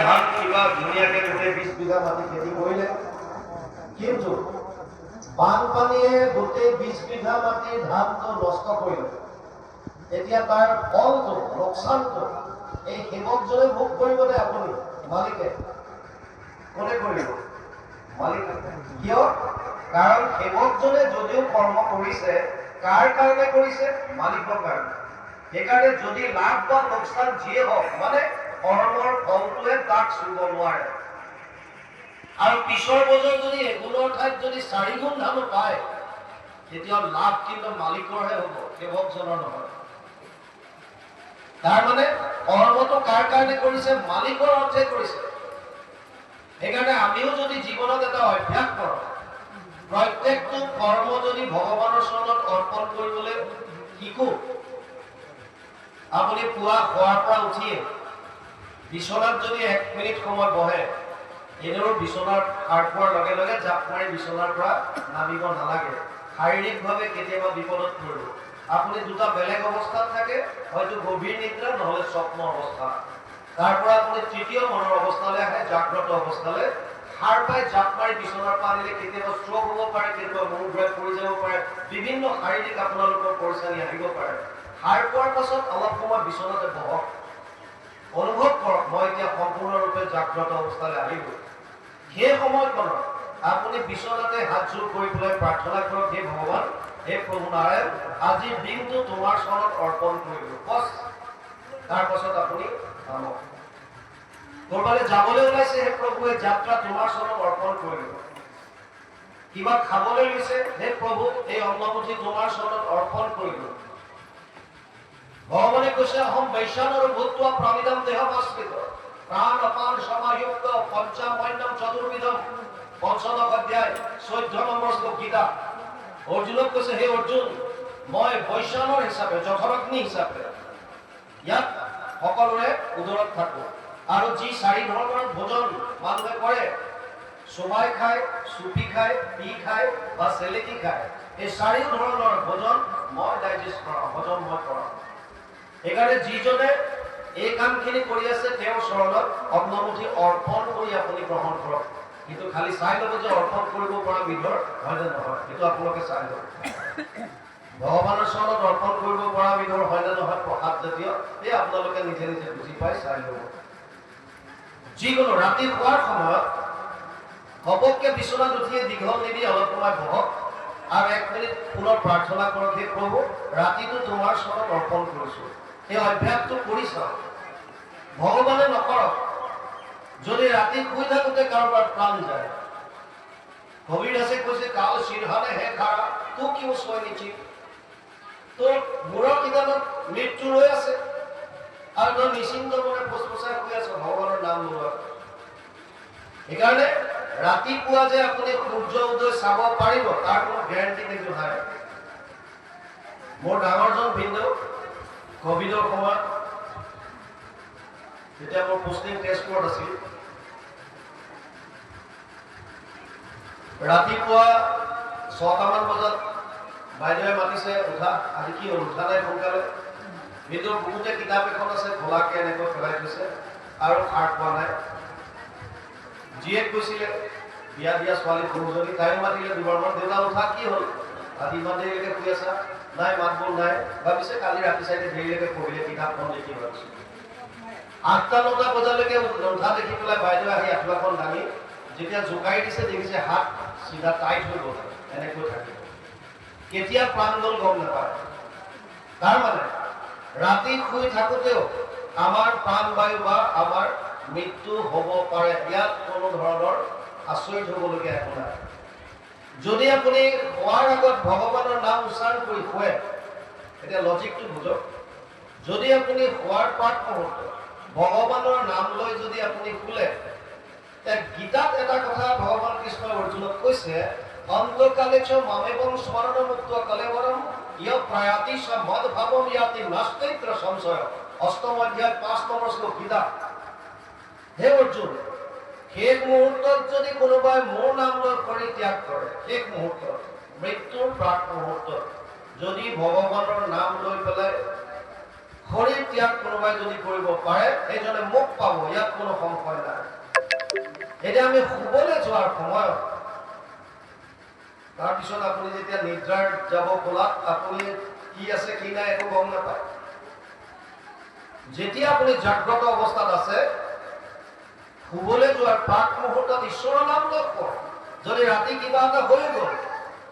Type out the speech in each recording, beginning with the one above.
ধান কিবা ধুনীয়াকে গোটেই 20 বিঘা মাটি খেতি কৰিলে, কিন্তু বানপানীয়ে গোটেই 20 বিঘা মাটিৰ ধানটো নষ্ট কৰিলে। এতিয়া তাৰ ফলটো লোকচানটো এই সেৱকজনে ভোগ কৰিবনে আপুনি মালিকে? কোনে কৰিব? মালিকে। কিয়? কাৰণ সেৱকজনে যদিও কৰ্ম কৰিছে, কাৰ কাৰণে কৰিছে? মালিকৰ কাৰণে। সেইকাৰণে যদি লাভ বা লোকচান যিয়ে হওক, মানে কৰ্মৰ ফলটোৱে তাক চুব নোৱাৰে। আৰু পিছৰ বছৰ যদি এগুণৰ ঠাইত যদি 4 গুণ ধানো পায়, তেতিয়া লাভ কিন্তু মালিকৰহে হ'ব, সেৱকজনৰ নহয়। তাৰ মানে কৰ্মটো কাৰ কাৰণে কৰিছে? মালিকৰ অৰ্থে কৰিছে। সেইকাৰণে আমিও যদি জীৱনত এটা অভ্যাস কৰোঁ, প্ৰত্যেকটো কৰ্ম যদি ভগৱানৰ চৰণত অৰ্পণ কৰিবলৈ শিকো, আপুনি পুৱা খোৱাৰ পৰা উঠিয়ে বিচনাত যদি 1 মিনিট সময় বহে, এনেও বিচনাৰ সাৰ পোৱাৰ লগে লগে জাপ মাৰি বিচনাৰ পৰা নামিব নালাগে। শাৰীৰিকভাৱে কেতিয়াবা বিপদত পৰিব। আপুনি দুটা বেলেগ অৱস্থাত থাকে, হয়তো গভীৰ নিদ্ৰা নহলে স্বপ্ন অৱস্থা। তাৰ পৰা আপুনি তৃতীয় মনৰ অৱস্থালৈ আহে, জাগ্ৰত অৱস্থালৈ। সাৰ পাই জাপ মাৰি বিচনাৰ পৰা আনিলে কেতিয়াবা ষ্ট্ৰক হ'ব পাৰে, কেতিয়াবা মূৰ ঘূৰাই পৰি যাব পাৰে, বিভিন্ন শাৰীৰিক আপোনালোকৰ পৰিচানি আহিব পাৰে। সাৰ পোৱাৰ পাছত অলপ সময় বিচনাতে বহক, অনুভৱ কৰক মই এতিয়া সম্পূৰ্ণৰূপে জাগ্ৰত অৱস্থালৈ আহিলো। সেই সময়কণত আপুনি বিচনাতে হাত জোৰ কৰি পেলাই প্ৰাৰ্থনা কৰক, হে ভগৱান, হে প্ৰভু নাৰায়ণ, আজিৰ দিনটো তোমাৰ চৰণত অৰ্পণ কৰিলো। বছ, তাৰ পাছত আপুনি নামক। কৰবালৈ যাবলৈ ওলাইছে, হে প্ৰভু এই যাত্ৰা তোমাৰ চৰণত অৰ্পণ কৰিলো। কিবা খাবলৈ লৈছে, হে প্ৰভু এই অন্নমুঠি তোমাৰ চৰণত অৰ্পণ কৰিলো। ভগৱানে কৈছে অহম বৈশ্যানৰ ভূত্বা প্ৰাণিদম দেহমাশ্ৰিত প্ৰাণ অপান সমাযুক্ত পঞ্চামন্যম চতুৰ্বিধম, ৫৫ অধ্যায় ১৪ নম্বৰ শ্লোক গীতা। অৰ্জুনক কৈছে, হে অৰ্জুন, মই বৈশ্যানৰ হিচাপে, জঠৰগ্নি হিচাপে ইয়াত সকলোৰে উদৰত থাকো। আৰু যি 4 ধৰণৰ ভোজন মানুহে কৰে, চোবাই খায়, চুপি খায়, পি খায় বা চেলেকি খায়, এই 4 ধৰণৰ ভোজন মই ডাইজেষ্ট কৰাওঁ, হজম মই কৰাওঁ। সেইকাৰণে যিজনে এই কামখিনি কৰি আছে, তেওঁৰ চৰণত অন্নমুঠি অৰ্পণ কৰি আপুনি গ্ৰহণ কৰক। কিন্তু খালি চাই ল'ব যে অৰ্পণ কৰিব পৰা বিধৰ হয় নে নহয়, সেইটো আপোনালোকে চাই ল'ব। ভগৱানৰ চৰণত অৰ্পণ কৰিব পৰা বিধৰ হয় নে নহয় প্ৰসাদ জাতীয়, এই আপোনালোকে নিজে নিজে বুজি পাই চাই ল'ব। যিকোনো ৰাতি শোৱাৰ সময়ত ঘপককে বিচনাত উঠিয়ে দীঘল নিদি অলপ সময় বহক আৰু 1 মিনিট পুনৰ প্ৰাৰ্থনা কৰক, হে প্ৰভু ৰাতিটো তোমাৰ চৰণত অৰ্পণ কৰিছো। এই অভ্যাসটো কৰি চাওক, ভগৱানে নকৰক। যদি ৰাতি শুই থাকোতে কাৰোবাৰ প্ৰাণ যায়, কবিৰ দাসে কৈছে, কাল সিৰহানে হে খাৰা তো কিয় সোয় নিচি, তোৰ মূৰৰ কিতাপত মৃত্যু ৰৈ আছে আৰু তই নিশ্চিন্ত মনে ফুচফুচাই শুই আছ ভগৱানৰ নাম লোৱা। সেইকাৰণে ৰাতিপুৱা যে আপুনি সূৰ্য উদয় চাব পাৰিব, তাৰ কোনো গেৰাণ্টি কিন্তু নাই। মোৰ ডাঙৰজন ভিনদেউ কভিডৰ সময়ত, যেতিয়া মোৰ পোষ্টিং তেজপুৰত আছিল, ৰাতিপুৱা 6টামান বজাত বাইদেৱে মাতিছে, উঠা, আজি কি হ'ল, উঠা নাই সোনকালে। ভিতৰত বহুতে কিতাপ এখন আছে, খোলাকে এনেকৈ পেলাই থৈছে আৰু সাৰ পোৱা নাই। জীয়েক কৈছিলে, বিয়া দিয়া ছোৱালী সৰুজনী, তাইও মাতিলে 2বাৰমান, দেউতা উঠা, কি হ'ল, আজি ইমান দেৰিলৈকে শুই আছা? নাই, মাত বোল নাই। ভাবিছে কালি ৰাতি চাইডে দেৰিলৈকে পঢ়িলে, কিতাপখন দেখি ভাবিছে। 8টা-9টা বজালৈকে উঠা দেখি পেলাই বাইদেউ আহি আঠুৱাখন দাঙি যেতিয়া জোকাই দিছে, দেখিছে হাত চিধা টাইট হৈ গ'ল, এনেকৈ থাকিব। কেতিয়া প্ৰাণ গ'ল গম নাপায়। তাৰ মানে ৰাতি শুই থাকোতেও আমাৰ প্ৰাণবায়ু বা আমাৰ মৃত্যু হ'ব পাৰে, ইয়াত কোনো ধৰণৰ আচৰিত হ'বলগীয়া একো নাই। যদি আপুনি শোৱাৰ আগত ভগৱানৰ নাম উচ্চাৰণ কৰি শুৱে, এতিয়া লজিকটো বুজক, যদি আপুনি শোৱাৰ পাঠ মুহূৰ্তত ভগৱানৰ নাম লৈ যদি আপুনি শুলে, গীতাত এটা কথা ভগৱান কৃষ্ণই অৰ্জুনক কৈছে, অন্তকালে চ মামেবং স্মৰণমুক্ত কলেবৰম ইয় প্ৰয়াতি স মদভাবম ইয়াতি নাস্তিত্ৰ সংশয়। 8ম অধ্যায় 5 নম্বৰ শ্লোক গীতা। হে অৰ্জুন, শেষ মুহূৰ্তত যদি কোনোবাই মোৰ নাম লৈ শৰীৰ ত্যাগ কৰে, শেষ মুহূৰ্তত, মৃত্যুৰ প্ৰাক মুহূৰ্তত যদি ভগৱানৰ নাম লৈ পেলাই শৰীৰ ত্যাগ কোনোবাই যদি কৰিব পাৰে, সেইজনে মোক পাব, ইয়াত কোনো সংশয় নাই। এতিয়া আমি শুবলৈ যোৱাৰ সময়ত তাৰপিছত আপুনি যেতিয়া নিদ্ৰাৰ যাব কোলাত আপুনি কি আছে কি নাই একো গম নাপায়। যেতিয়া আপুনি জাগ্ৰত অৱস্থাত আছে শুবলৈ যোৱাৰ প্ৰাক মুহূৰ্তত ঈশ্বৰৰ নাম লগ কৰক। যদি ৰাতি কিবা এটা হৈ গ'ল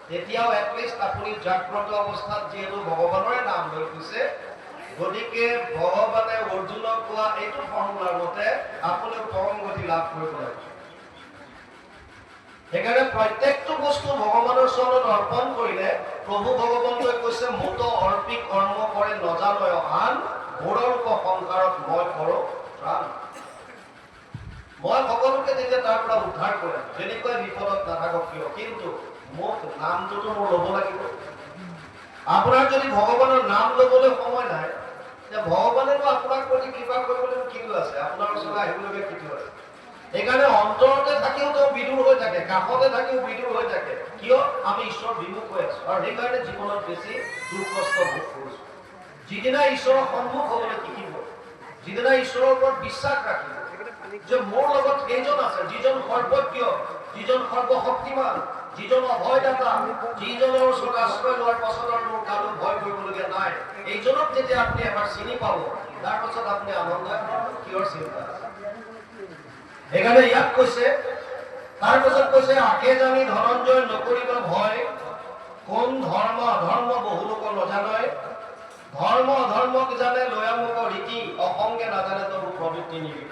তেতিয়াও এটলিষ্ট আপুনি জাগ্ৰত অৱস্থাত যিহেতু ভগৱানৰে নাম লৈ গৈছে, গতিকে ভগৱানে অৰ্জুনক কোৱা এইটো ফৰ্মুলাৰ মতে আপুনি পৰম গতি লাভ কৰিব লাগিব। সেইকাৰণে প্ৰত্যেকটো বস্তু ভগৱানৰ চৰণত অৰ্পণ কৰিলে প্ৰভু ভগৱানলৈ কৈছে মোত অৰ্পি কৰ্ম কৰে নজানয় আন ঘোৰৰূপ সংসাৰত মই কৰোঁ প্ৰাণ। মই সকলোকে তেতিয়া তাৰ পৰা উদ্ধাৰ কৰিম, যেনেকৈ বিপদত নাথাকক কিয়, কিন্তু মোক নামটোতো মোৰ ল'ব লাগিব। আপোনাৰ যদি ভগৱানৰ নাম ল'বলৈ সময় নাই, ভগৱানেনো আপোনাক প্ৰতি কৃপা কৰিবলৈ কিটো আছে, আপোনাৰ ওচৰলৈ আহিবলগীয়া কিটো আছে। সেইকাৰণে অন্তৰতে থাকিও তেওঁ বিদুৰ হৈ থাকে, কাষতে থাকিও বিদুৰ হৈ থাকে। কিয়? আমি ঈশ্বৰ বিমুখ হৈ আছো আৰু সেইকাৰণে জীৱনত বেছি দুখ কষ্ট ভোগ কৰিছো। যিদিনা ঈশ্বৰৰ সন্মুখ হ'বলৈ শিকিব, যিদিনা ঈশ্বৰৰ ওপৰত বিশ্বাস ৰাখিব যে মোৰ লগত সেইজন আছে যিজন সৰ্বজ্ঞ, যিজন সৰ্বশক্তিমান, যিজন অভয়দাতা, যিজনৰ ওচৰত আশ্ৰয় লোৱাৰ পাছত আৰু মোৰ কাৰো ভয় কৰিবলগীয়া নাই, এইজনক যেতিয়া আপুনি এবাৰ চিনি পাব তাৰ পাছত আপুনি আনন্দ কিহৰ চিন্তা আছে। সেইকাৰণে ইয়াক কৈছে, তাৰ পাছত কৈছে আকে জানি ধনঞ্জয় নকৰিব ভয়, কোন ধৰ্ম অধৰ্ম বহু লোক নজানয়, ধৰ্ম অধৰ্মক জানে লয়ামুক ৰীতি, অসংগে নাজানে তবু প্ৰবৃত্তি নিবি।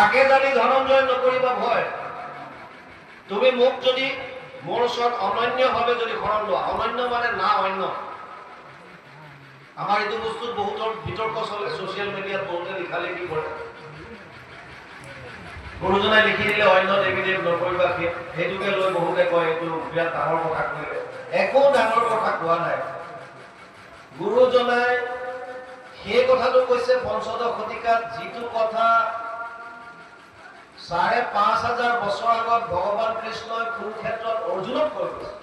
আকে জানি ধনঞ্জয় নকৰিব ভয়। তুমি মোক যদি মোৰ ওচৰত অনন্যভাৱে যদি শৰণ লোৱা, অনন্য মানে না অন্য। আমাৰ এইটো বস্তুত বহুতৰ বিতৰ্ক চলে, ছচিয়েল মিডিয়াত বহুতে লিখা লিখি কৰে। গুৰুজনাই লিখি দিলে অন্য দেৱী দেৱ নকৰিবা, সেইটোকে লৈ বহুতে কয় এইটো বিৰাট ডাঙৰ কথা কৰিলে। একো ডাঙৰ কথা কোৱা নাই। গুৰুজনাই সেই কথাটো কৈছে পঞ্চদশ শতিকাত, যিটো কথা ৫,৫০০ বছৰ আগত ভগৱান কৃষ্ণই কুৰুক্ষেত্ৰত অৰ্জুনক কৈ গৈছে,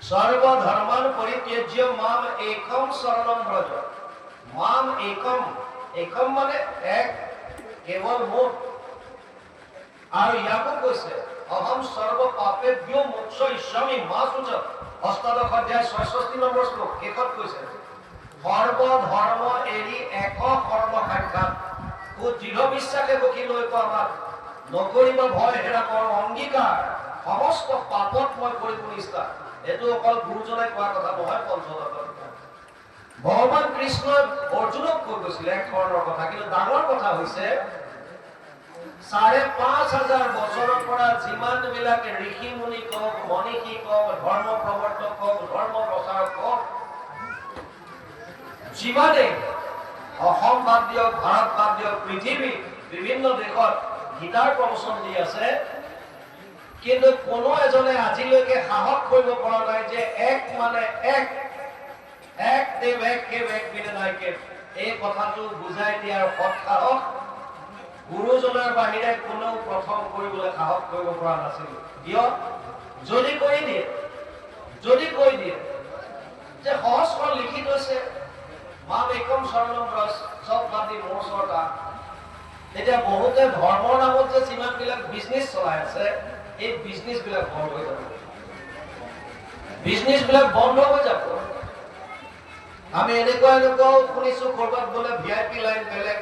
সৰ্ব ধৰ্মান পৰিত্যাজ্য মাম একম শৰণম ব্ৰজ। মাম একম, একম মানে এক, কেৱল মোক। আৰু ইয়াকো কৈছে অহম সৰ্ব পাপেভ্যো মোক্ষয়িষ্যামি মা সূচ। অষ্টাদশ অধ্যায় ৬৬ নম্বৰ শ্লোক শেষত কৈছে সৰ্ব ধৰ্ম এৰি এক কৰ্ম সাক্ষাৎ। দৃঢ় বিশ্বাসে বকি লৈ কোৱা আমাক নকৰিব ভয় হেৰা কৰ অংগীকাৰ, সমস্ত পাপত মই কৰিব নিষ্ঠা। এইটো অকল গুৰুজনাই কোৱা কথা নহয়, পঞ্চদশ ভগৱান কৃষ্ণই অৰ্জুনক কৈ গৈছিলে এক ধৰণৰ কথা। কিন্তু ডাঙৰ কথা হৈছে ৫,৫০০ বছৰৰ পৰা যিমান বিলাক ঋষি মুনি কওক, মনীষী কওক, ধৰ্ম প্ৰৱৰ্তক কওক, ধৰ্ম প্ৰচাৰক কওক, যিমানে অসম বাদ দিয়ক, ভাৰত বাদ দিয়ক, পৃথিৱীৰ বিভিন্ন দেশত গীতাৰ প্ৰবচন দি আছে, কিন্তু কোনো এজনে আজিলৈকে সাহস কৰিব পৰা নাই যে এক মানে এক, এক দেৱ এক কেৱ এক বিনে নাই কেৱ, এই কথাটো বুজাই দিয়াৰ সৎ সাহস গুৰুজনাৰ বাহিৰে কোনেও প্ৰথম কৰিবলৈ সাহস কৰিব পৰা নাছিল। কিয়? যদি কৈ দিয়ে যে সহজখন লিখি থৈছে মাম একম শৰণম ব্ৰজ, চব বাদ দি মোৰ ওচৰত আহ, তেতিয়া বহুতে ধৰ্মৰ নামত যে যিমান বিলাক বিজনেছ চলাই আছে, এই বিজনেছ বিলাক বন্ধ হৈ যাব। বিজনেছ বিলাক বন্ধ হৈ যাব। আমি এনেকুৱাও শুনিছো কৰবাত বোলে VIP লাইন বেলেগ,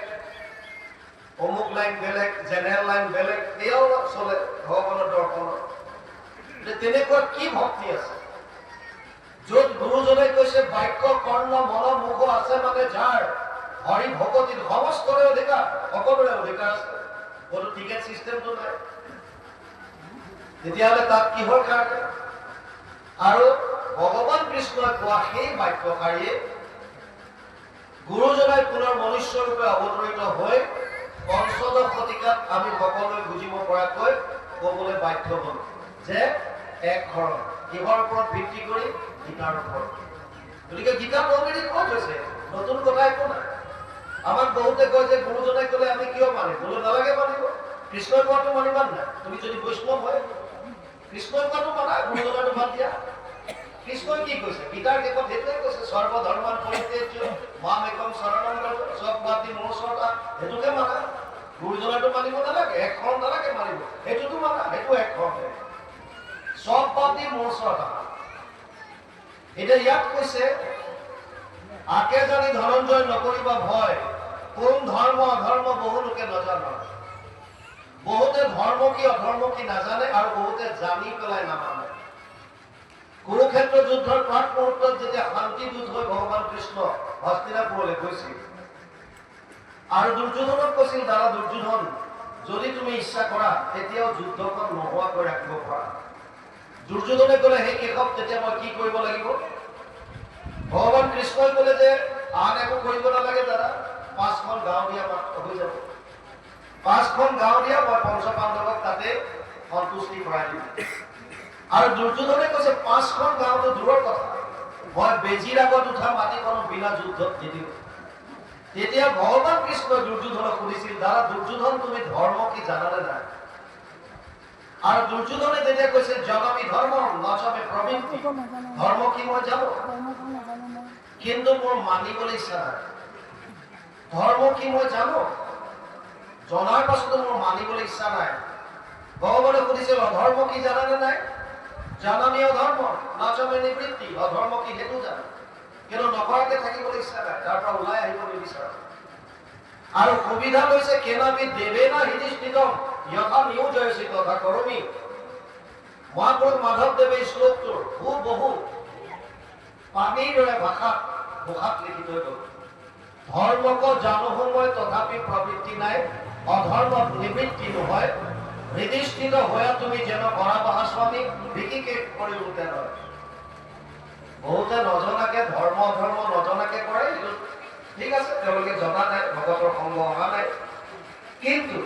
অমুক লাইন বেলেগ, জেনেৰেল লাইন বেলেগ, এয়াও চলে ভগৱানৰ দৰ্শনত। তেনেকুৱা কি ভক্তি আছে য'ত গুৰুজনে কৈছে বাক্য কৰ্ণ মন মুখ আছে মানে যাৰ, হৰি ভকতিৰ সমস্তৰে অধিকাৰ, সকলোৰে অধিকাৰ আছে, কোনো টিকেট চিষ্টেমটো নাই। তেতিয়াহ'লে তাত কিহৰ কাৰণে? আৰু ভগৱান কৃষ্ণই কোৱা সেই বাক্যশাৰীয়ে গুৰুজনাই পুনৰ মনুষ্যৰূপে অৱতৰিত হৈ পঞ্চদশ শতিকাত আমি সকলোৱে বুজিব পৰাকৈ ক'বলৈ বাধ্য হল যে এক শৰণ। কিহৰ ওপৰত ভিত্তি কৰি? গীতাৰ ওপৰত। গতিকে গীতাত অলৰেডি কৈ থৈছে, নতুন কথা একো নাই। আমাক বহুতে কয় যে গুৰুজনাই ক'লে আমি কিয় মানিম? বোলো নালাগে মানিব, কৃষ্ণই কোৱাটো মানিবা নাই? তুমি যদি বৈষ্ণৱ হয় কৃষ্ণই কোৱাটো মানা, গুৰুজনাটো বাদ দিয়া। কৃষ্ণই কি কৈছে? গীতাৰ শেষত সেইটোৱে কৈছে সৰ্ব ধৰ্মান পৰিত্যাজ্য মাম একম শৰণম ব্ৰজ, চব বাদ দি মোৰ ওচৰত আহ, সেইটোকে মানা। গুৰুজনাটো মানিব নালাগে, এখন নালাগে মানিব, সেইটোতো মানা, সেইটো এখন চব পাতি মোৰ ওচৰত আহা। এতিয়া ইয়াত কৈছে আকে জানি ধনঞ্জয় নকৰিবা ভয়, কোন ধৰ্ম অধৰ্ম বহু লোকে নাজানে। বহুতে ধৰ্ম কি অধৰ্ম কি নাজানে আৰু বহুতে জানি পেলাই নামানে। কুৰুক্ষেত্ৰ যুদ্ধৰ প্ৰাক মুহূৰ্তত যেতিয়া শান্তি দূত হৈ ভগৱান কৃষ্ণ হস্তিনাপুৰলৈ গৈছিল আৰু দুৰ্যোধনক কৈছিল, দাদা দুৰ্যোধন, যদি তুমি ইচ্ছা কৰা তেতিয়াও যুদ্ধখন নোহোৱাকৈ ৰাখিব পাৰা। দুৰ্যোধনে ক'লে, সেই কেশৱ, তেতিয়া মই কি কৰিব লাগিব? ভগৱান কৃষ্ণই ক'লে যে আন একো কৰিব নালাগে দাদা, 5খন গাঁও দিয়া মাত্ৰ হৈ যাব। 5খন গাঁও দিয়া, মই পঞ্চপাণ্ডৱক তাতে সন্তুষ্টি কৰাই দিম। আৰু দুৰ্যোধনে কৈছে 5খন গাঁওটো দূৰৰ কথা, মই বেজীৰ আগত উঠা মাটিখনো বিনা যুদ্ধত নিদিম। তেতিয়া ভগৱান কৃষ্ণই দুৰ্যোধনক সুধিছিল, দাদা দুৰ্যোধন, তুমি ধৰ্ম কি জানানে নাই? আৰু দুৰ্যোধনে তেতিয়া কৈছে, জনমী ধৰ্ম নচমে প্ৰবৃত্তি, ধৰ্ম কি মই জানো, কিন্তু মোৰ মানিবলৈ ইচ্ছা নাই। ধৰ্ম কি মই জানো, জনাৰ পাছতো মোৰ মানিবলৈ ইচ্ছা নাই। ভগৱানে সুধিছিল, অধৰ্ম কি জানানে নাই? জানমী অধৰ্ম নচমে নিবৃত্তি, অধৰ্ম কি সেইটো জানো, কিন্তু নকৰাকে থাকিবলৈ ইচ্ছা নাই, তাৰ পৰা ওলাই আহিব নিবিচাৰো। আৰু সুবিধা লৈছে, কেনাবি দেৱে না হৃদিষ্ঠিতম যথা নিয়োজয়সী তথা কৰমি। মহাপুৰুষ মাধৱদেৱে শ্লোকটোৰ বহু পানীৰ দৰে ভাষাত লিখি থৈ গ'ল। ধৰ্মক জানোহো মই তথাপি প্ৰবৃত্তি নাই, অধৰ্মত নিবৃত্তি নহয়, হৃদিষ্ঠিত হোৱা তুমি যেন বৰাবাহা স্বামী বিকিকেশ কৰি উঠে নহয়। বহুতে নজনাকে ধৰ্ম অধৰ্ম নজনাকে কৰে, ঠিক আছে, তেওঁলোকে জনা নাই, ভগতৰ সংগ অহা নাই, কিন্তু